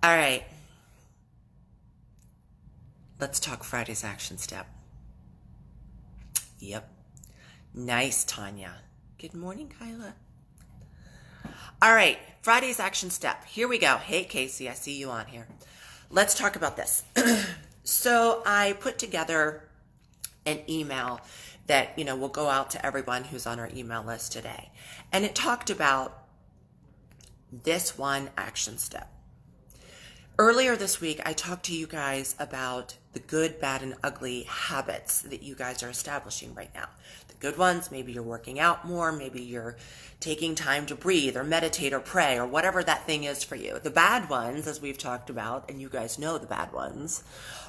All right, let's talk Friday's action step. Yep. Nice, Tanya. Good morning, Kyla. All right, Friday's action step. Here we go. Hey, Casey, I see you on here. Let's talk about this. So I put together an email that, will go out to everyone who's on our email list today. And it talked about this one action step. Earlier this week, I talked to you guys about the good, bad, and ugly habits that you guys are establishing right now. The good ones, maybe you're working out more, maybe you're taking time to breathe or meditate or pray or whatever that thing is for you. The bad ones, as we've talked about, and you guys know the bad ones,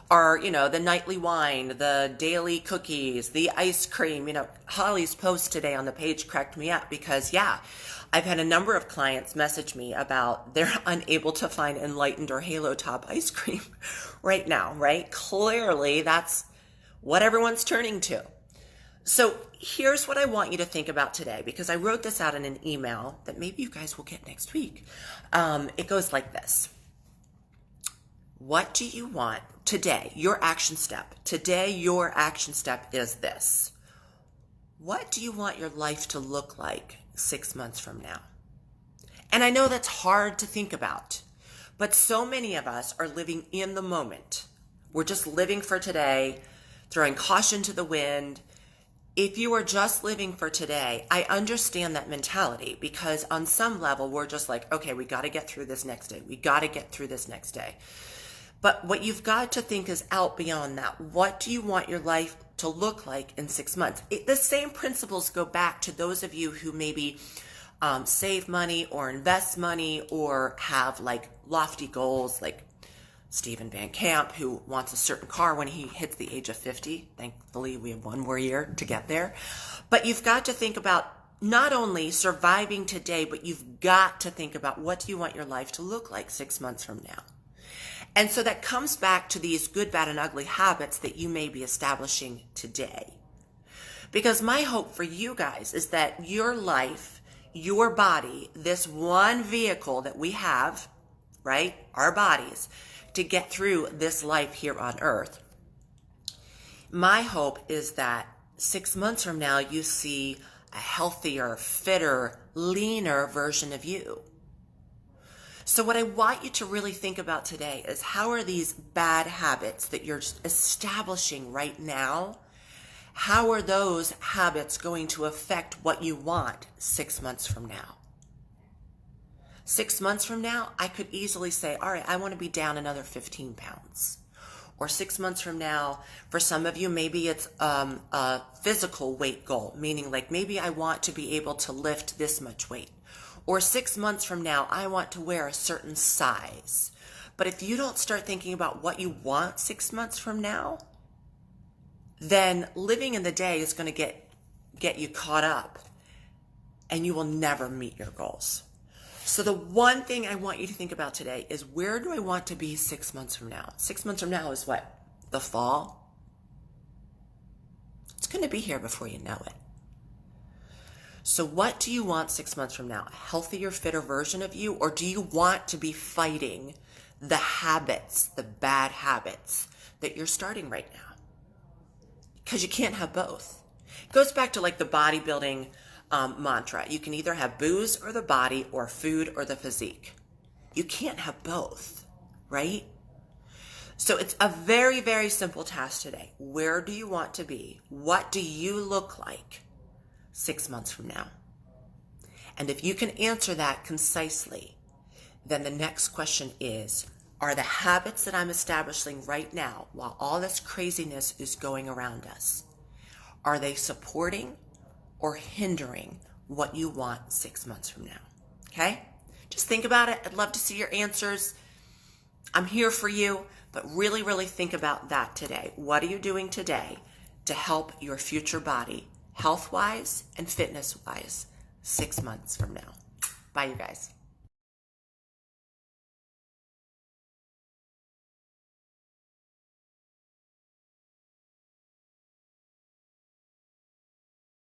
are, the nightly wine, the daily cookies, the ice cream. Holly's post today on the page cracked me up because, I've had a number of clients message me about they're unable to find Enlightened or Halo Top ice cream right now, right? Clearly, that's what everyone's turning to. So here's what I want you to think about today, because I wrote this out in an email that maybe you guys will get next week. It goes like this. What do you want today? Your action step. Today, your action step is this. What do you want your life to look like 6 months from now? And I know that's hard to think about, but so many of us are living in the moment. We're just living for today, throwing caution to the wind. If you are just living for today, I understand that mentality, because on some level, we're just like, okay, we got to get through this next day. We got to get through this next day. But what you've got to think is out beyond that. What do you want your life to look like in 6 months? The same principles go back to those of you who maybe save money or invest money or have like lofty goals, like Stephen Van Camp, who wants a certain car when he hits the age of 50. Thankfully, we have one more year to get there. But you've got to think about not only surviving today, but you've got to think about what do you want your life to look like 6 months from now. And so that comes back to these good, bad, and ugly habits that you may be establishing today. Because my hope for you guys is that your life, your body, this one vehicle that we have, right, our bodies, to get through this life here on earth, my hope is that 6 months from now you see a healthier, fitter, leaner version of you. So what I want you to really think about today is, how are these bad habits that you're establishing right now, how are those habits going to affect what you want 6 months from now? 6 months from now, I could easily say, all right, I want to be down another 15 pounds. Or 6 months from now, for some of you, maybe it's a physical weight goal, meaning like maybe I want to be able to lift this much weight. Or 6 months from now, I want to wear a certain size. But if you don't start thinking about what you want 6 months from now, then living in the day is going to get you caught up, and you will never meet your goals. So the one thing I want you to think about today is, where do I want to be 6 months from now? 6 months from now is what? The fall? It's going to be here before you know it. So what do you want 6 months from now? A healthier, fitter version of you? Or do you want to be fighting the habits, the bad habits that you're starting right now? Because you can't have both. It goes back to like the bodybuilding mantra. You can either have booze or the body, or food or the physique. You can't have both, right? So it's a very, very simple task today. Where do you want to be? What do you look like 6 months from now? And if you can answer that concisely, then the next question is, are the habits that I'm establishing right now, while all this craziness is going around us, are they supporting or hindering what you want 6 months from now? Okay? Just think about it. I'd love to see your answers. I'm here for you, but really, really think about that today. What are you doing today to help your future body, health-wise and fitness-wise, 6 months from now? Bye, you guys.